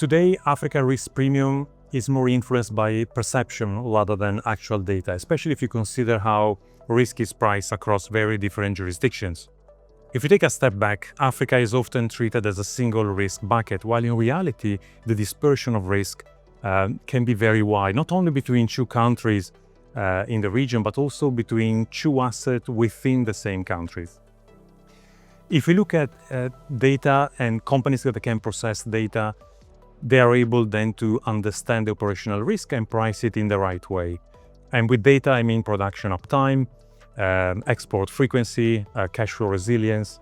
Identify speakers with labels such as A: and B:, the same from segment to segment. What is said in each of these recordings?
A: Today, Africa risk premium is more influenced by perception rather than actual data, especially if you consider how risk is priced across very different jurisdictions. If you take a step back, Africa is often treated as a single risk bucket, while in reality, the dispersion of risk can be very wide, not only between two countries in the region, but also between two assets within the same countries. If we look at data and companies that can process data, they are able then to understand the operational risk and price it in the right way. And with data, I mean production uptime, export frequency, cash flow resilience.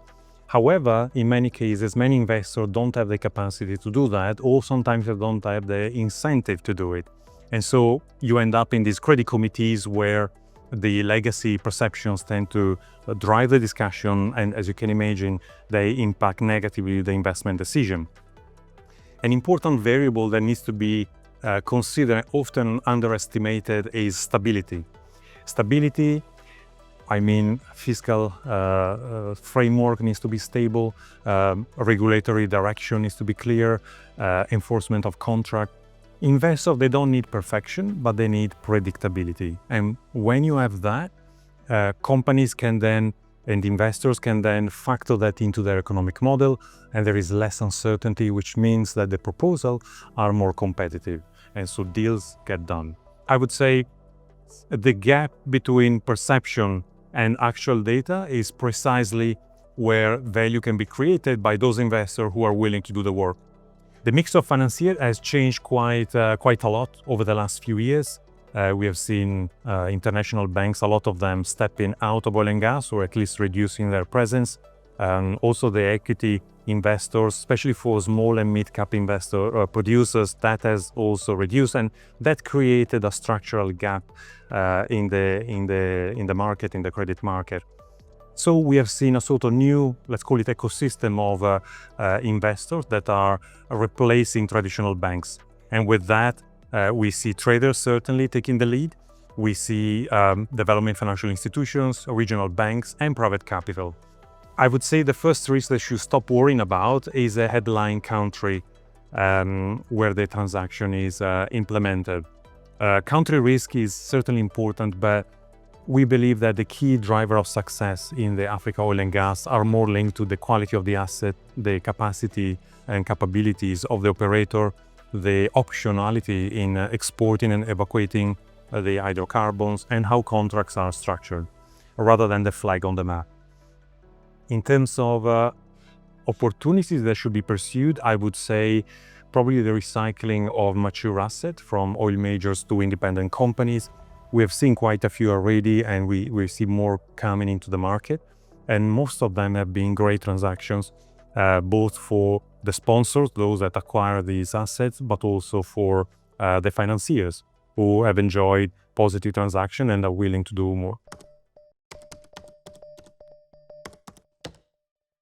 A: However, in many cases, many investors don't have the capacity to do that, or sometimes they don't have the incentive to do it. And so you end up in these credit committees where the legacy perceptions tend to drive the discussion, and as you can imagine, they impact negatively the investment decision. An important variable that needs to be considered, often underestimated, is stability. Stability, I mean, fiscal framework needs to be stable, regulatory direction needs to be clear, enforcement of contract. Investors, they don't need perfection, but they need predictability. And when you have that, companies can then, and investors can then factor that into their economic model, and there is less uncertainty, which means that the proposals are more competitive, and so deals get done. I would say the gap between perception and actual data is precisely where value can be created by those investors who are willing to do the work. The mix of financiers has changed quite a lot over the last few years. We have seen international banks, a lot of them stepping out of oil and gas, or at least reducing their presence. Also the equity investors, especially for small and mid-cap producers, that has also reduced, and that created a structural gap in the market, in the credit market. So we have seen a sort of new, let's call it ecosystem of investors that are replacing traditional banks. And with that, we see traders certainly taking the lead. We see development financial institutions, regional banks, and private capital. I would say the first risk that you stop worrying about is a headline country where the transaction is implemented. Country risk is certainly important, but we believe that the key driver of success in the Africa oil and gas are more linked to the quality of the asset, the capacity and capabilities of the operator, the optionality in exporting and evacuating the hydrocarbons, and how contracts are structured, rather than the flag on the map. In terms of opportunities that should be pursued, I would say probably the recycling of mature assets from oil majors to independent companies. We have seen quite a few already, and we see more coming into the market. And most of them have been great transactions, both for the sponsors, those that acquire these assets, but also for the financiers who have enjoyed positive transaction and are willing to do more.